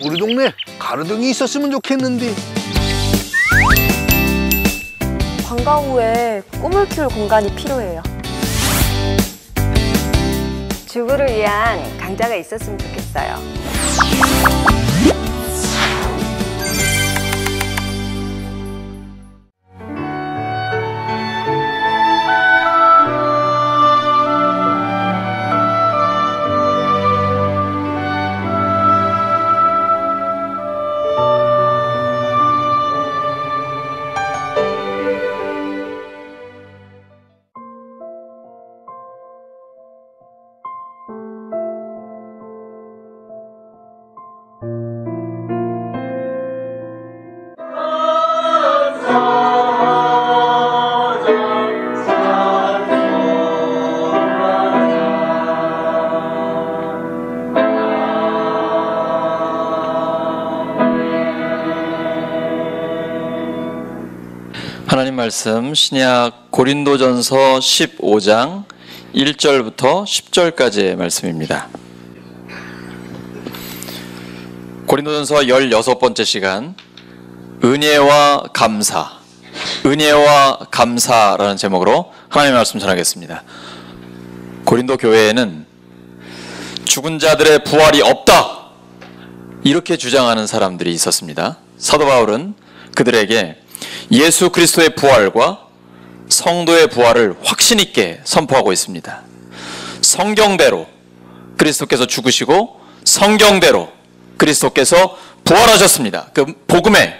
우리 동네 가로등이 있었으면 좋겠는데. 방과 후에 꿈을 키울 공간이 필요해요. 주부를 위한 강좌가 있었으면 좋겠어요. 하나님 말씀 신약 고린도전서 15장 1절부터 10절까지의 말씀입니다. 고린도전서 16번째 시간, 은혜와 감사, 은혜와 감사라는 제목으로 하나님의 말씀 전하겠습니다. 고린도 교회에는 죽은 자들의 부활이 없다, 이렇게 주장하는 사람들이 있었습니다. 사도 바울은 그들에게 예수 그리스도의 부활과 성도의 부활을 확신 있게 선포하고 있습니다. 성경대로 그리스도께서 죽으시고 성경대로 그리스도께서 부활하셨습니다. 그 복음의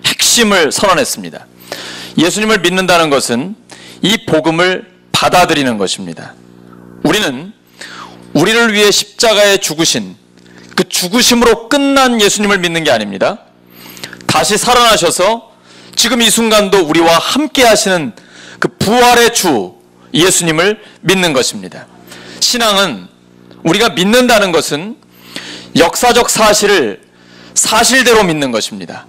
핵심을 선언했습니다. 예수님을 믿는다는 것은 이 복음을 받아들이는 것입니다. 우리는 우리를 위해 십자가에 죽으신 그 죽으심으로 끝난 예수님을 믿는 게 아닙니다. 다시 살아나셔서 지금 이 순간도 우리와 함께 하시는 그 부활의 주 예수님을 믿는 것입니다. 신앙은, 우리가 믿는다는 것은 역사적 사실을 사실대로 믿는 것입니다.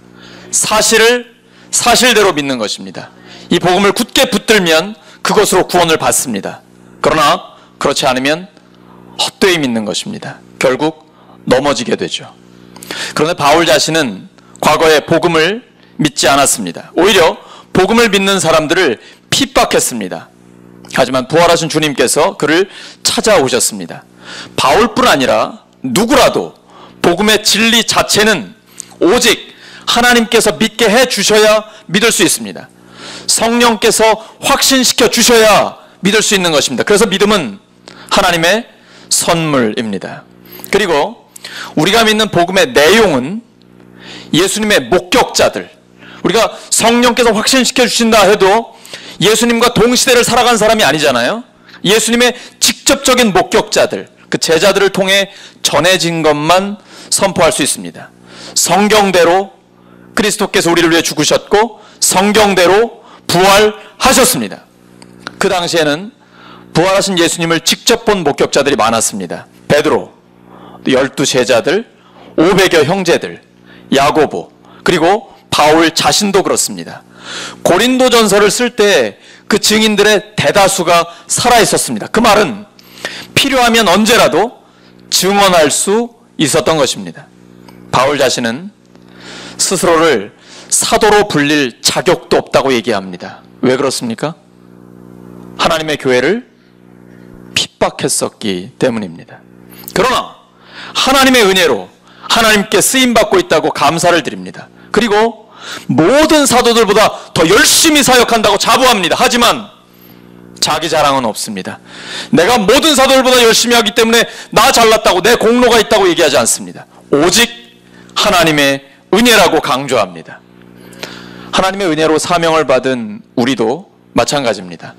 사실을 사실대로 믿는 것입니다. 이 복음을 굳게 붙들면 그것으로 구원을 받습니다. 그러나 그렇지 않으면 헛되이 믿는 것입니다. 결국 넘어지게 되죠. 그런데 바울 자신은 과거에 복음을 믿지 않았습니다. 오히려 복음을 믿는 사람들을 핍박했습니다. 하지만 부활하신 주님께서 그를 찾아오셨습니다. 바울뿐 아니라 누구라도 복음의 진리 자체는 오직 하나님께서 믿게 해 주셔야 믿을 수 있습니다. 성령께서 확신시켜 주셔야 믿을 수 있는 것입니다. 그래서 믿음은 하나님의 선물입니다. 그리고 우리가 믿는 복음의 내용은 예수님의 목격자들, 우리가 성령께서 확신시켜 주신다 해도 예수님과 동시대를 살아간 사람이 아니잖아요. 예수님의 직접적인 목격자들, 그 제자들을 통해 전해진 것만 선포할 수 있습니다. 성경대로 그리스도께서 우리를 위해 죽으셨고 성경대로 부활하셨습니다. 그 당시에는 부활하신 예수님을 직접 본 목격자들이 많았습니다. 베드로, 12 제자들, 500여 형제들, 야고보, 그리고 바울 자신도 그렇습니다. 고린도전서를 쓸 때 그 증인들의 대다수가 살아있었습니다. 그 말은 필요하면 언제라도 증언할 수 있었던 것입니다. 바울 자신은 스스로를 사도로 불릴 자격도 없다고 얘기합니다. 왜 그렇습니까? 하나님의 교회를 핍박했었기 때문입니다. 그러나 하나님의 은혜로 하나님께 쓰임받고 있다고 감사를 드립니다. 그리고 모든 사도들보다 더 열심히 사역한다고 자부합니다. 하지만 자기 자랑은 없습니다. 내가 모든 사도들보다 열심히 하기 때문에 나 잘났다고, 내 공로가 있다고 얘기하지 않습니다. 오직 하나님의 은혜라고 강조합니다. 하나님의 은혜로 사명을 받은 우리도 마찬가지입니다.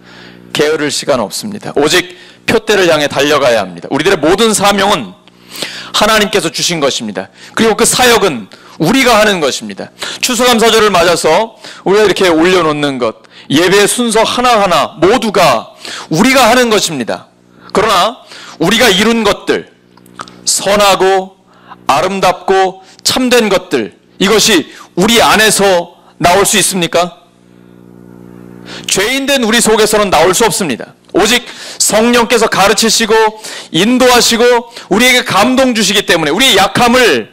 게으를 시간 없습니다. 오직 표대를 향해 달려가야 합니다. 우리들의 모든 사명은 하나님께서 주신 것입니다. 그리고 그 사역은 우리가 하는 것입니다. 추수감사절을 맞아서 우리가 이렇게 올려놓는 것, 예배의 순서 하나하나 모두가 우리가 하는 것입니다. 그러나 우리가 이룬 것들, 선하고 아름답고 참된 것들, 이것이 우리 안에서 나올 수 있습니까? 죄인된 우리 속에서는 나올 수 없습니다. 오직 성령께서 가르치시고 인도하시고 우리에게 감동 주시기 때문에 우리의 약함을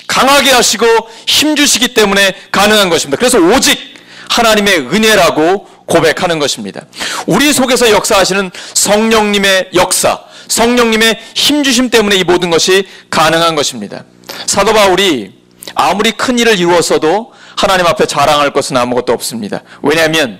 강하게 하시고 힘주시기 때문에 가능한 것입니다. 그래서 오직 하나님의 은혜라고 고백하는 것입니다. 우리 속에서 역사하시는 성령님의 역사, 성령님의 힘주심 때문에 이 모든 것이 가능한 것입니다. 사도 바울이 아무리 큰 일을 이루었어도 하나님 앞에 자랑할 것은 아무것도 없습니다. 왜냐하면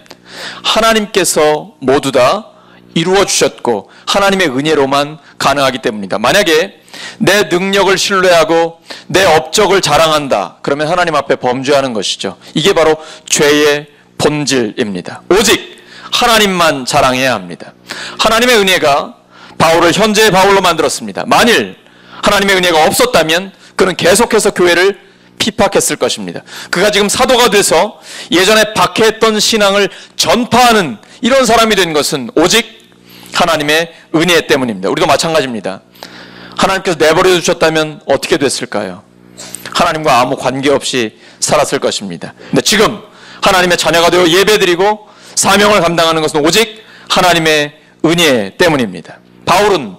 하나님께서 모두 다 이루어 주셨고 하나님의 은혜로만 가능하기 때문입니다. 만약에 내 능력을 신뢰하고 내 업적을 자랑한다, 그러면 하나님 앞에 범죄하는 것이죠. 이게 바로 죄의 본질입니다. 오직 하나님만 자랑해야 합니다. 하나님의 은혜가 바울을 현재의 바울로 만들었습니다. 만일 하나님의 은혜가 없었다면 그는 계속해서 교회를 핍박했을 것입니다. 그가 지금 사도가 돼서 예전에 박해했던 신앙을 전파하는 이런 사람이 된 것은 오직 하나님의 은혜 때문입니다. 우리도 마찬가지입니다. 하나님께서 내버려 두셨다면 어떻게 됐을까요? 하나님과 아무 관계없이 살았을 것입니다. 근데 지금 하나님의 자녀가 되어 예배드리고 사명을 감당하는 것은 오직 하나님의 은혜 때문입니다. 바울은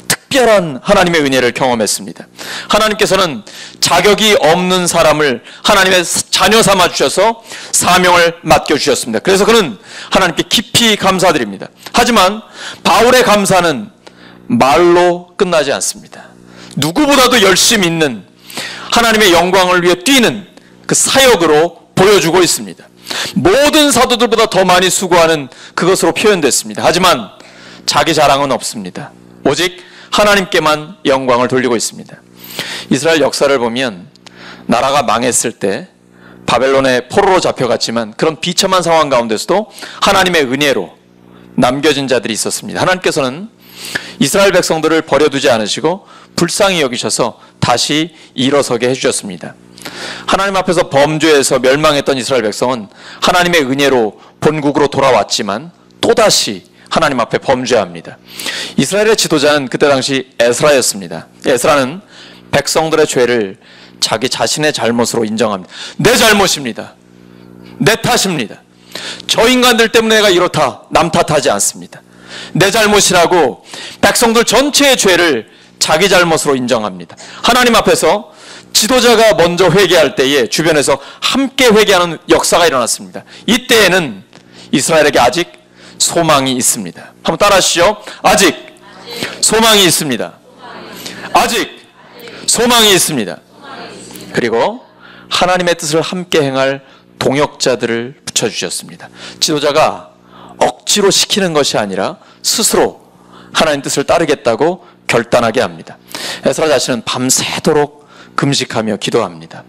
특별한 하나님의 은혜를 경험했습니다. 하나님께서는 자격이 없는 사람을 하나님의 자녀 삼아 주셔서 사명을 맡겨주셨습니다. 그래서 그는 하나님께 깊이 감사드립니다. 하지만 바울의 감사는 말로 끝나지 않습니다. 누구보다도 열심히 있는 하나님의 영광을 위해 뛰는 그 사역으로 보여주고 있습니다. 모든 사도들보다 더 많이 수고하는 그것으로 표현됐습니다. 하지만 자기 자랑은 없습니다. 오직 하나님께만 영광을 돌리고 있습니다. 이스라엘 역사를 보면 나라가 망했을 때 바벨론의 포로로 잡혀갔지만 그런 비참한 상황 가운데서도 하나님의 은혜로 남겨진 자들이 있었습니다. 하나님께서는 이스라엘 백성들을 버려두지 않으시고 불쌍히 여기셔서 다시 일어서게 해주셨습니다. 하나님 앞에서 범죄해서 멸망했던 이스라엘 백성은 하나님의 은혜로 본국으로 돌아왔지만 또다시 하나님 앞에 범죄합니다. 이스라엘의 지도자는 그때 당시 에스라였습니다. 에스라는 백성들의 죄를 자기 자신의 잘못으로 인정합니다. 내 잘못입니다. 내 탓입니다. 저 인간들 때문에 내가 이렇다. 남 탓하지 않습니다. 내 잘못이라고 백성들 전체의 죄를 자기 잘못으로 인정합니다. 하나님 앞에서 지도자가 먼저 회개할 때에 주변에서 함께 회개하는 역사가 일어났습니다. 이때에는 이스라엘에게 아직 소망이 있습니다. 한번 따라 하시죠. 아직 소망이 있습니다. 아직 소망이 있습니다. 그리고 하나님의 뜻을 함께 행할 동역자들을 붙여주셨습니다. 지도자가 억지로 시키는 것이 아니라 스스로 하나님 뜻을 따르겠다고 결단하게 합니다. 에스라 자신은 밤새도록 금식하며 기도합니다.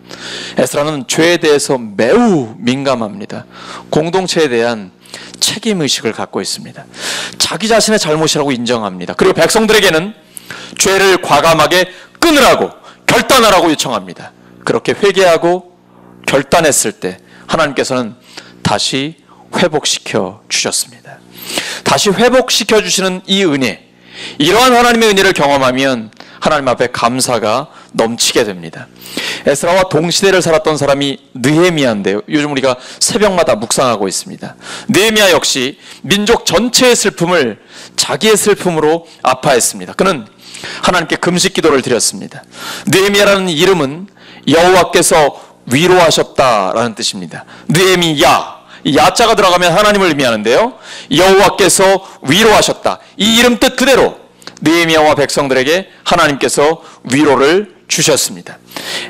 에스라는 죄에 대해서 매우 민감합니다. 공동체에 대한 책임의식을 갖고 있습니다. 자기 자신의 잘못이라고 인정합니다. 그리고 백성들에게는 죄를 과감하게 끊으라고 결단하라고 요청합니다. 그렇게 회개하고 결단했을 때 하나님께서는 다시 회복시켜 주셨습니다. 다시 회복시켜 주시는 이 은혜, 이러한 하나님의 은혜를 경험하면 하나님 앞에 감사가 넘치게 됩니다. 에스라와 동시대를 살았던 사람이 느헤미야인데요. 요즘 우리가 새벽마다 묵상하고 있습니다. 느헤미야 역시 민족 전체의 슬픔을 자기의 슬픔으로 아파했습니다. 그는 하나님께 금식 기도를 드렸습니다. 느헤미야라는 이름은 여호와께서 위로하셨다라는 뜻입니다. 느헤미야, 이 야자가 들어가면 하나님을 의미하는데요. 여호와께서 위로하셨다. 이 이름 뜻 그대로 느헤미야와 백성들에게 하나님께서 위로를 주셨습니다.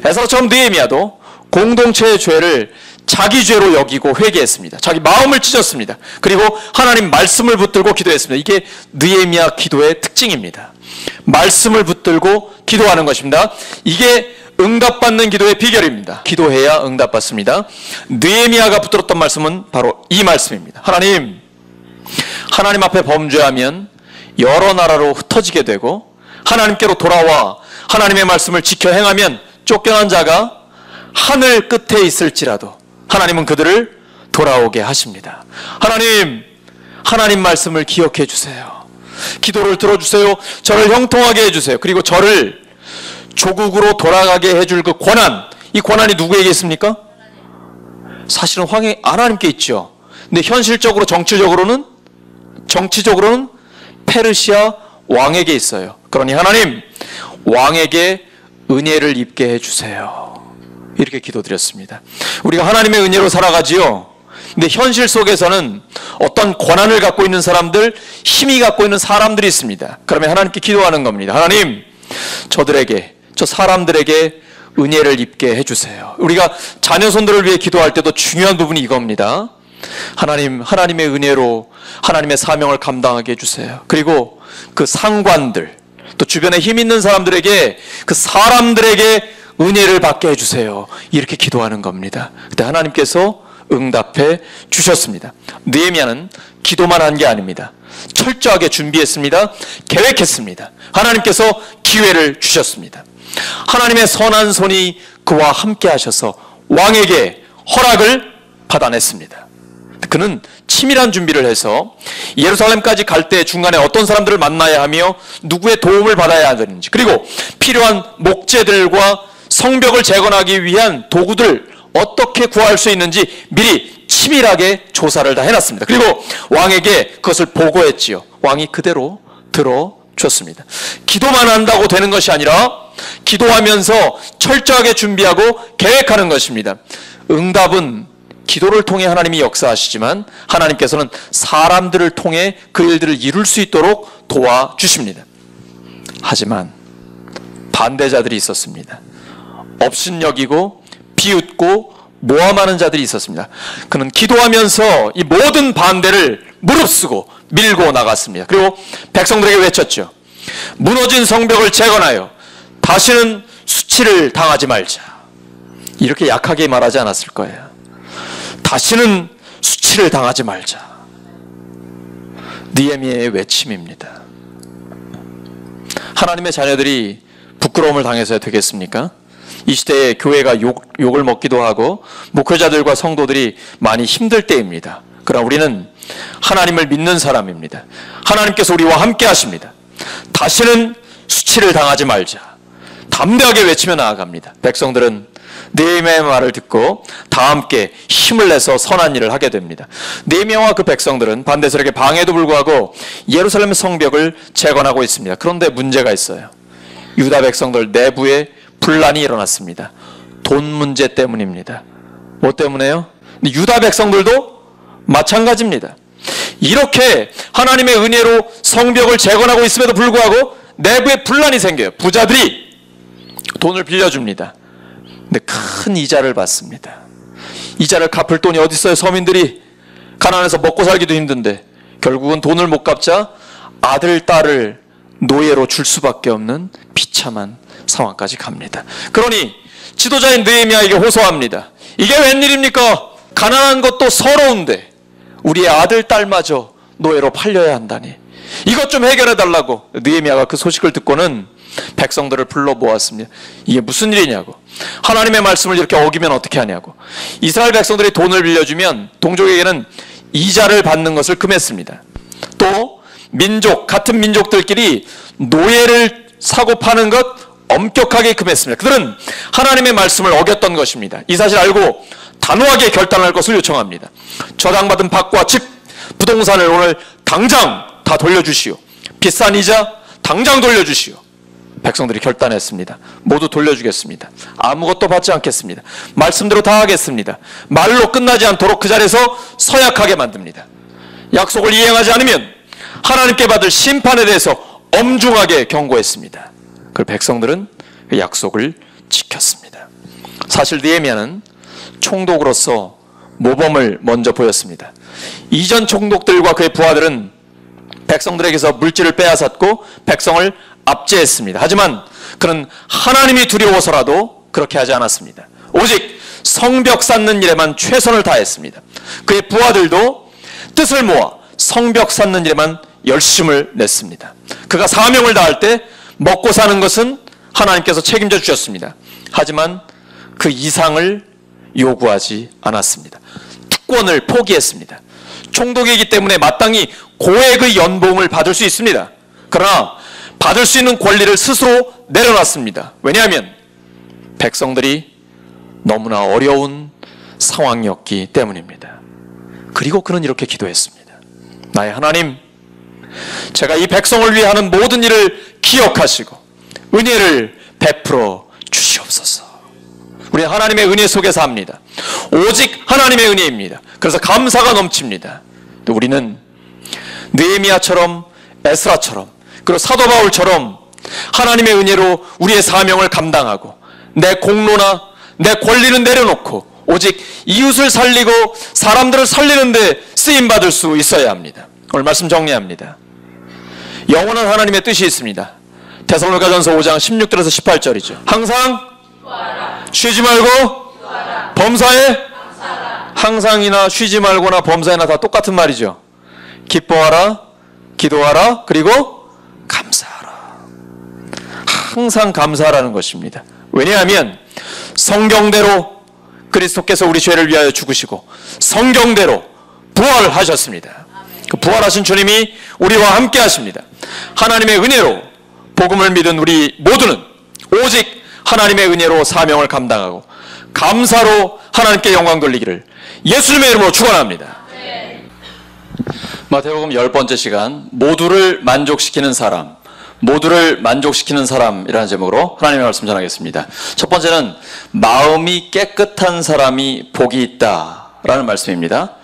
에스라처럼 느헤미야도 공동체의 죄를 자기 죄로 여기고 회개했습니다. 자기 마음을 찢었습니다. 그리고 하나님 말씀을 붙들고 기도했습니다. 이게 느헤미야 기도의 특징입니다. 말씀을 붙들고 기도하는 것입니다. 이게 응답받는 기도의 비결입니다. 기도해야 응답받습니다. 느헤미야가 붙들었던 말씀은 바로 이 말씀입니다. 하나님 앞에 범죄하면 여러 나라로 흩어지게 되고 하나님께로 돌아와 하나님의 말씀을 지켜 행하면 쫓겨난 자가 하늘 끝에 있을지라도 하나님은 그들을 돌아오게 하십니다. 하나님 말씀을 기억해 주세요. 기도를 들어주세요. 저를 형통하게 해주세요. 그리고 저를 조국으로 돌아가게 해줄 그 권한, 이 권한이 누구에게 있습니까? 사실은 하나님께 있죠. 근데 현실적으로 정치적으로는 페르시아 왕에게 있어요. 그러니 하나님, 왕에게 은혜를 입게 해주세요. 이렇게 기도드렸습니다. 우리가 하나님의 은혜로 살아가지요. 근데 현실 속에서는 어떤 권한을 갖고 있는 사람들, 힘이 갖고 있는 사람들이 있습니다. 그러면 하나님께 기도하는 겁니다. 하나님, 저들에게, 저 사람들에게 은혜를 입게 해주세요. 우리가 자녀손들을 위해 기도할 때도 중요한 부분이 이겁니다. 하나님, 하나님의 은혜로 하나님의 사명을 감당하게 해주세요. 그리고 그 상관들, 또 주변에 힘 있는 사람들에게, 그 사람들에게 은혜를 받게 해주세요. 이렇게 기도하는 겁니다. 그때 하나님께서 응답해 주셨습니다. 느헤미야는 기도만 한 게 아닙니다. 철저하게 준비했습니다. 계획했습니다. 하나님께서 기회를 주셨습니다. 하나님의 선한 손이 그와 함께 하셔서 왕에게 허락을 받아냈습니다. 그는 치밀한 준비를 해서 예루살렘까지 갈 때 중간에 어떤 사람들을 만나야 하며 누구의 도움을 받아야 하는지, 그리고 필요한 목재들과 성벽을 재건하기 위한 도구들 어떻게 구할 수 있는지 미리 치밀하게 조사를 다 해놨습니다. 그리고 왕에게 그것을 보고했지요. 왕이 그대로 들어줬습니다. 기도만 한다고 되는 것이 아니라 기도하면서 철저하게 준비하고 계획하는 것입니다. 응답은 기도를 통해 하나님이 역사하시지만 하나님께서는 사람들을 통해 그 일들을 이룰 수 있도록 도와주십니다. 하지만 반대자들이 있었습니다. 업신여기고 비웃고 모함하는 자들이 있었습니다. 그는 기도하면서 이 모든 반대를 무릅쓰고 밀고 나갔습니다. 그리고 백성들에게 외쳤죠. 무너진 성벽을 재건하여 다시는 수치를 당하지 말자. 이렇게 약하게 말하지 않았을 거예요. 다시는 수치를 당하지 말자. 느헤미야의 외침입니다. 하나님의 자녀들이 부끄러움을 당해서야 되겠습니까? 이 시대에 교회가 욕을 먹기도 하고 목회자들과 성도들이 많이 힘들 때입니다. 그러나 우리는 하나님을 믿는 사람입니다. 하나님께서 우리와 함께 하십니다. 다시는 수치를 당하지 말자. 담대하게 외치며 나아갑니다. 백성들은 느헤미야의 말을 듣고 다 함께 힘을 내서 선한 일을 하게 됩니다. 느헤미야와 그 백성들은 반대세력의 방해에도 불구하고 예루살렘 성벽을 재건하고 있습니다. 그런데 문제가 있어요. 유다 백성들 내부에 분란이 일어났습니다. 돈 문제 때문입니다. 뭐 때문에요? 유다 백성들도 마찬가지입니다. 이렇게 하나님의 은혜로 성벽을 재건하고 있음에도 불구하고 내부에 분란이 생겨요. 부자들이 돈을 빌려줍니다. 근데 큰 이자를 받습니다. 이자를 갚을 돈이 어디 있어요? 서민들이 가난해서 먹고 살기도 힘든데 결국은 돈을 못 갚자 아들, 딸을 노예로 줄 수밖에 없는 비참한 상황까지 갑니다. 그러니 지도자인 느헤미야에게 호소합니다. 이게 웬일입니까? 가난한 것도 서러운데 우리의 아들, 딸마저 노예로 팔려야 한다니. 이것 좀 해결해달라고. 느헤미야가 그 소식을 듣고는 백성들을 불러 모았습니다. 이게 무슨 일이냐고. 하나님의 말씀을 이렇게 어기면 어떻게 하냐고. 이스라엘 백성들이 돈을 빌려주면 동족에게는 이자를 받는 것을 금했습니다. 또 같은 민족들끼리 노예를 사고 파는 것 엄격하게 금했습니다. 그들은 하나님의 말씀을 어겼던 것입니다. 이 사실 알고 단호하게 결단할 것을 요청합니다. 저당받은 밭과 집, 부동산을 오늘 당장 다 돌려주시오. 비싼 이자 당장 돌려주시오. 백성들이 결단했습니다. 모두 돌려주겠습니다. 아무것도 받지 않겠습니다. 말씀대로 다 하겠습니다. 말로 끝나지 않도록 그 자리에서 서약하게 만듭니다. 약속을 이행하지 않으면 하나님께 받을 심판에 대해서 엄중하게 경고했습니다. 그 백성들은 그 약속을 지켰습니다. 사실 느헤미야는 총독으로서 모범을 먼저 보였습니다. 이전 총독들과 그의 부하들은 백성들에게서 물질을 빼앗았고 백성을 압제했습니다. 하지만 그는 하나님이 두려워서라도 그렇게 하지 않았습니다. 오직 성벽 쌓는 일에만 최선을 다했습니다. 그의 부하들도 뜻을 모아 성벽 쌓는 일에만 열심을 냈습니다. 그가 사명을 다할 때 먹고 사는 것은 하나님께서 책임져 주셨습니다. 하지만 그 이상을 요구하지 않았습니다. 특권을 포기했습니다. 총독이기 때문에 마땅히 고액의 연봉을 받을 수 있습니다. 그러나 받을 수 있는 권리를 스스로 내려놨습니다. 왜냐하면 백성들이 너무나 어려운 상황이었기 때문입니다. 그리고 그는 이렇게 기도했습니다. 나의 하나님, 제가 이 백성을 위해 하는 모든 일을 기억하시고 은혜를 베풀어 우리는 하나님의 은혜 속에 삽니다. 오직 하나님의 은혜입니다. 그래서 감사가 넘칩니다. 또 우리는 느헤미야처럼 에스라처럼 그리고 사도 바울처럼 하나님의 은혜로 우리의 사명을 감당하고 내 공로나 내 권리는 내려놓고 오직 이웃을 살리고 사람들을 살리는 데 쓰임받을 수 있어야 합니다. 오늘 말씀 정리합니다. 영원한 하나님의 뜻이 있습니다. 데살로니가전서 5장 16절에서 18절이죠. 항상 쉬지 말고 범사에 항상이나 쉬지 말고나 범사에나 다 똑같은 말이죠. 기뻐하라, 기도하라, 그리고 감사하라. 항상 감사하라는 것입니다. 왜냐하면 성경대로 그리스도께서 우리 죄를 위하여 죽으시고 성경대로 부활하셨습니다. 그 부활하신 주님이 우리와 함께 하십니다. 하나님의 은혜로 복음을 믿은 우리 모두는 오직 하나님의 은혜로 사명을 감당하고 감사로 하나님께 영광 돌리기를 예수님의 이름으로 축원합니다. 마태복음 10번째 시간, 모두를 만족시키는 사람, 모두를 만족시키는 사람이라는 제목으로 하나님의 말씀 전하겠습니다. 첫 번째는 마음이 깨끗한 사람이 복이 있다라는 말씀입니다.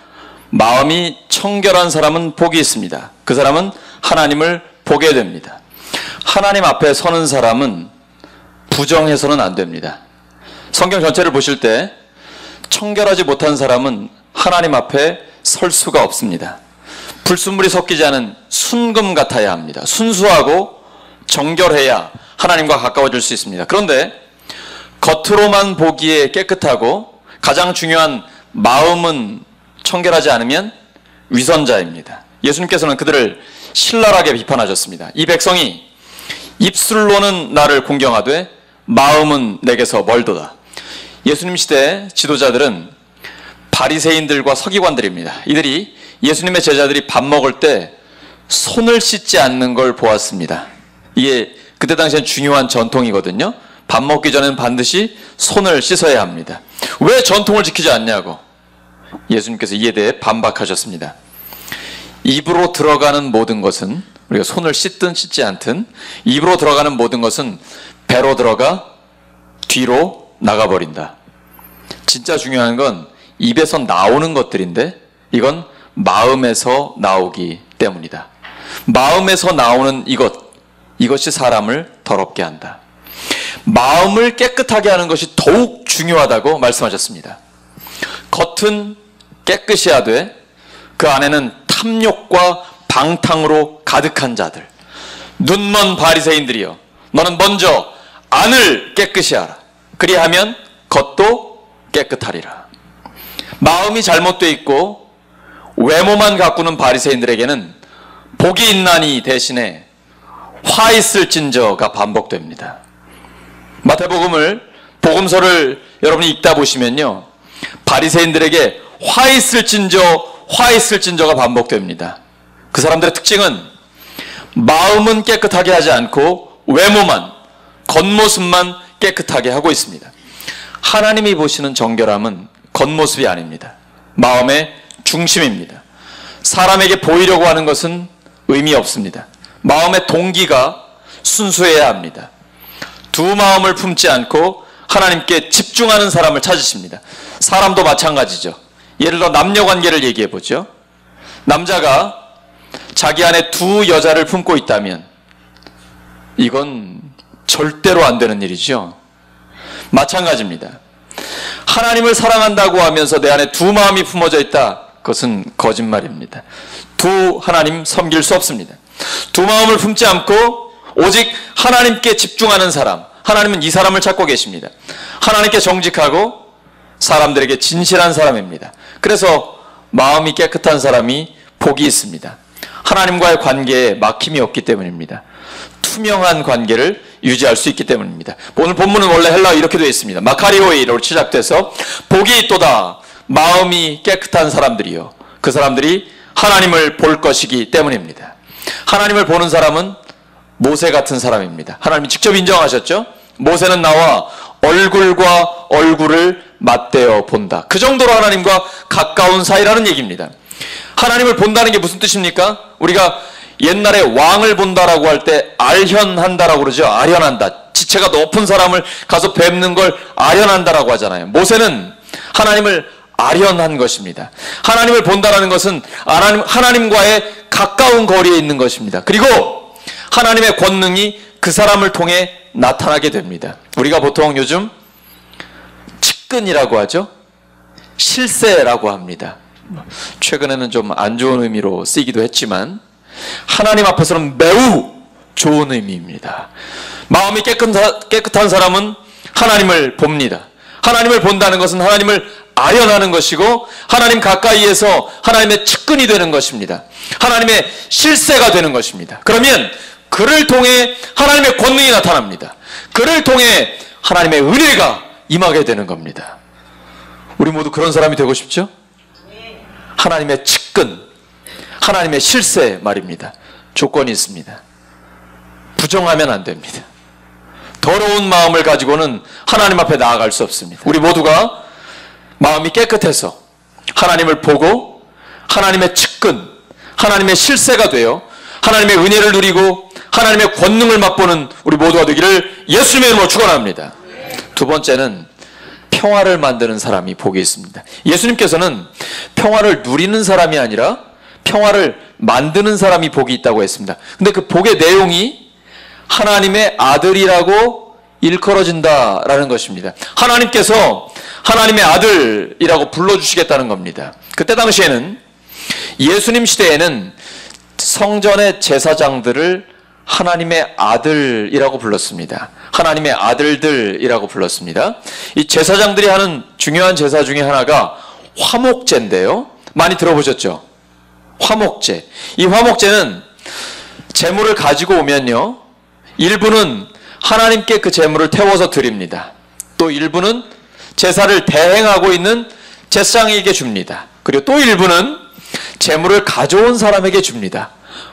마음이 청결한 사람은 복이 있습니다. 그 사람은 하나님을 보게 됩니다. 하나님 앞에 서는 사람은 부정해서는 안 됩니다. 성경 전체를 보실 때 청결하지 못한 사람은 하나님 앞에 설 수가 없습니다. 불순물이 섞이지 않은 순금 같아야 합니다. 순수하고 정결해야 하나님과 가까워질 수 있습니다. 그런데 겉으로만 보기에 깨끗하고 가장 중요한 마음은 청결하지 않으면 위선자입니다. 예수님께서는 그들을 신랄하게 비판하셨습니다. 이 백성이 입술로는 나를 공경하되 마음은 내게서 멀도다. 예수님 시대 지도자들은 바리새인들과 서기관들입니다. 이들이 예수님의 제자들이 밥 먹을 때 손을 씻지 않는 걸 보았습니다. 이게 그때 당시엔 중요한 전통이거든요. 밥 먹기 전에는 반드시 손을 씻어야 합니다. 왜 전통을 지키지 않냐고 예수님께서 이에 대해 반박하셨습니다. 입으로 들어가는 모든 것은, 우리가 손을 씻든 씻지 않든 입으로 들어가는 모든 것은 배로 들어가 뒤로 나가버린다. 진짜 중요한 건 입에서 나오는 것들인데 이건 마음에서 나오기 때문이다. 마음에서 나오는 이것이 사람을 더럽게 한다. 마음을 깨끗하게 하는 것이 더욱 중요하다고 말씀하셨습니다. 겉은 깨끗이 하되 그 안에는 탐욕과 방탕으로 가득한 자들, 눈먼 바리새인들이여, 너는 먼저 안을 깨끗이 하라. 그리하면 겉도 깨끗하리라. 마음이 잘못되어 있고 외모만 가꾸는 바리새인들에게는 복이 있나니 대신에 화 있을진저가 반복됩니다. 마태복음을, 복음서를 여러분이 읽다 보시면요, 바리새인들에게 화 있을진저가 반복됩니다. 그 사람들의 특징은 마음은 깨끗하게 하지 않고 외모만, 겉모습만 깨끗하게 하고 있습니다. 하나님이 보시는 정결함은 겉모습이 아닙니다. 마음의 중심입니다. 사람에게 보이려고 하는 것은 의미 없습니다. 마음의 동기가 순수해야 합니다. 두 마음을 품지 않고 하나님께 집중하는 사람을 찾으십니다. 사람도 마찬가지죠. 예를 들어 남녀 관계를 얘기해 보죠. 남자가 자기 안에 두 여자를 품고 있다면 이건 절대로 안 되는 일이죠. 마찬가지입니다. 하나님을 사랑한다고 하면서 내 안에 두 마음이 품어져 있다. 그것은 거짓말입니다. 두 하나님 섬길 수 없습니다. 두 마음을 품지 않고 오직 하나님께 집중하는 사람, 하나님은 이 사람을 찾고 계십니다. 하나님께 정직하고 사람들에게 진실한 사람입니다. 그래서 마음이 깨끗한 사람이 복이 있습니다. 하나님과의 관계에 막힘이 없기 때문입니다. 투명한 관계를 유지할 수 있기 때문입니다. 오늘 본문은 원래 헬라어 이렇게 되어 있습니다. 마카리오이로 시작돼서 복이 있도다, 마음이 깨끗한 사람들이요, 그 사람들이 하나님을 볼 것이기 때문입니다. 하나님을 보는 사람은 모세 같은 사람입니다. 하나님이 직접 인정하셨죠. 모세는 나와 얼굴과 얼굴을 맞대어 본다. 그 정도로 하나님과 가까운 사이라는 얘기입니다. 하나님을 본다는 게 무슨 뜻입니까? 우리가 옛날에 왕을 본다라고 할 때 알현한다라고 그러죠. 아련한다. 지체가 높은 사람을 가서 뵙는 걸 아련한다라고 하잖아요. 모세는 하나님을 아련한 것입니다. 하나님을 본다라는 것은 하나님과의 가까운 거리에 있는 것입니다. 그리고 하나님의 권능이 그 사람을 통해 나타나게 됩니다. 우리가 보통 요즘 측근이라고 하죠. 실세라고 합니다. 최근에는 좀 안 좋은 의미로 쓰이기도 했지만 하나님 앞에서는 매우 좋은 의미입니다. 마음이 깨끗한 사람은 하나님을 봅니다. 하나님을 본다는 것은 하나님을 아련하는 것이고 하나님 가까이에서 하나님의 측근이 되는 것입니다. 하나님의 실세가 되는 것입니다. 그러면 그를 통해 하나님의 권능이 나타납니다. 그를 통해 하나님의 은혜가 임하게 되는 겁니다. 우리 모두 그런 사람이 되고 싶죠? 하나님의 측근, 하나님의 실세 말입니다. 조건이 있습니다. 부정하면 안 됩니다. 더러운 마음을 가지고는 하나님 앞에 나아갈 수 없습니다. 우리 모두가 마음이 깨끗해서 하나님을 보고 하나님의 측근, 하나님의 실세가 되어 하나님의 은혜를 누리고 하나님의 권능을 맛보는 우리 모두가 되기를 예수님의 이름으로 축원합니다. 두 번째는 평화를 만드는 사람이 복이 있습니다. 예수님께서는 평화를 누리는 사람이 아니라 평화를 만드는 사람이 복이 있다고 했습니다. 근데 그 복의 내용이 하나님의 아들이라고 일컬어진다라는 것입니다. 하나님께서 하나님의 아들이라고 불러주시겠다는 겁니다. 그때 당시에는 예수님 시대에는 성전의 제사장들을 하나님의 아들이라고 불렀습니다. 하나님의 아들들이라고 불렀습니다. 이 제사장들이 하는 중요한 제사 중에 하나가 화목제인데요. 많이 들어보셨죠? 화목제. 이 화목제는 제물을 가지고 오면요, 일부는 하나님께 그 제물을 태워서 드립니다. 또 일부는 제사를 대행하고 있는 제사장에게 줍니다. 그리고 또 일부는 제물을 가져온 사람에게 줍니다.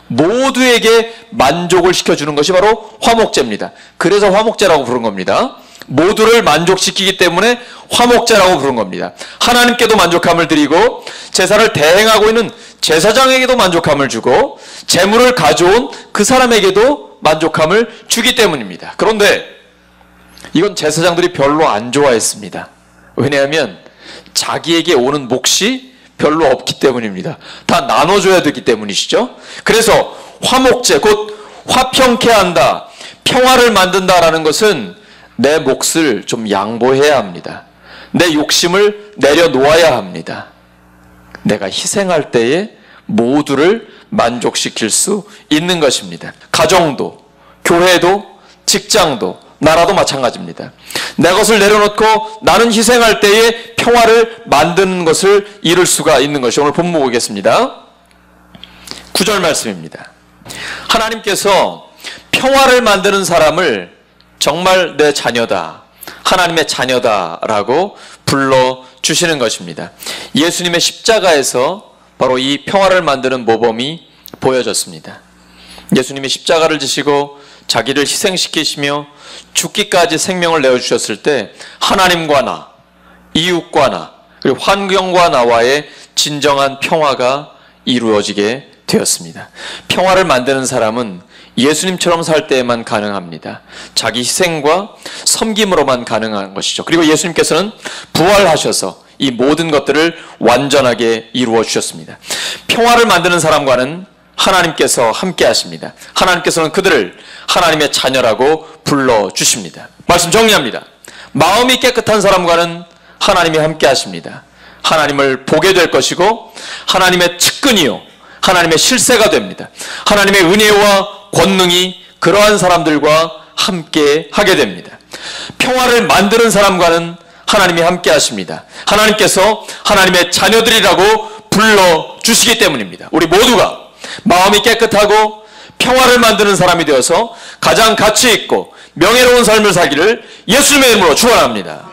모두에게 만족을 시켜주는 것이 바로 화목제입니다. 그래서 화목제라고 부른 겁니다. 모두를 만족시키기 때문에 화목제라고 부른 겁니다. 하나님께도 만족함을 드리고 제사를 대행하고 있는 제사장에게도 만족함을 주고 제물을 가져온 그 사람에게도 만족함을 주기 때문입니다. 그런데 이건 제사장들이 별로 안 좋아했습니다. 왜냐하면 자기에게 오는 몫이 별로 없기 때문입니다. 다 나눠줘야 되기 때문이시죠. 그래서 화목제, 곧 화평케 한다, 평화를 만든다라는 것은 내 몫을 좀 양보해야 합니다. 내 욕심을 내려놓아야 합니다. 내가 희생할 때에 모두를 만족시킬 수 있는 것입니다. 가정도, 교회도, 직장도, 나라도 마찬가지입니다. 내 것을 내려놓고 나는 희생할 때에 평화를 만드는 것을 이룰 수가 있는 것이 오늘 본문 보겠습니다. 9절 말씀입니다. 하나님께서 평화를 만드는 사람을 정말 내 자녀다, 하나님의 자녀다라고 불러주시는 것입니다. 예수님의 십자가에서 바로 이 평화를 만드는 모범이 보여졌습니다. 예수님이 십자가를 지시고 자기를 희생시키시며 죽기까지 생명을 내어주셨을 때 하나님과 나, 이웃과 나, 그리고 환경과 나와의 진정한 평화가 이루어지게 되었습니다. 평화를 만드는 사람은 예수님처럼 살 때에만 가능합니다. 자기 희생과 섬김으로만 가능한 것이죠. 그리고 예수님께서는 부활하셔서 이 모든 것들을 완전하게 이루어 주셨습니다. 평화를 만드는 사람과는 하나님께서 함께 하십니다. 하나님께서는 그들을 하나님의 자녀라고 불러주십니다. 말씀 정리합니다. 마음이 깨끗한 사람과는 하나님이 함께 하십니다. 하나님을 보게 될 것이고 하나님의 측근이요, 하나님의 실세가 됩니다. 하나님의 은혜와 권능이 그러한 사람들과 함께 하게 됩니다. 평화를 만드는 사람과는 하나님이 함께 하십니다. 하나님께서 하나님의 자녀들이라고 불러주시기 때문입니다. 우리 모두가 마음이 깨끗하고 평화를 만드는 사람이 되어서 가장 가치 있고 명예로운 삶을 살기를 예수님의 이름으로 축원합니다.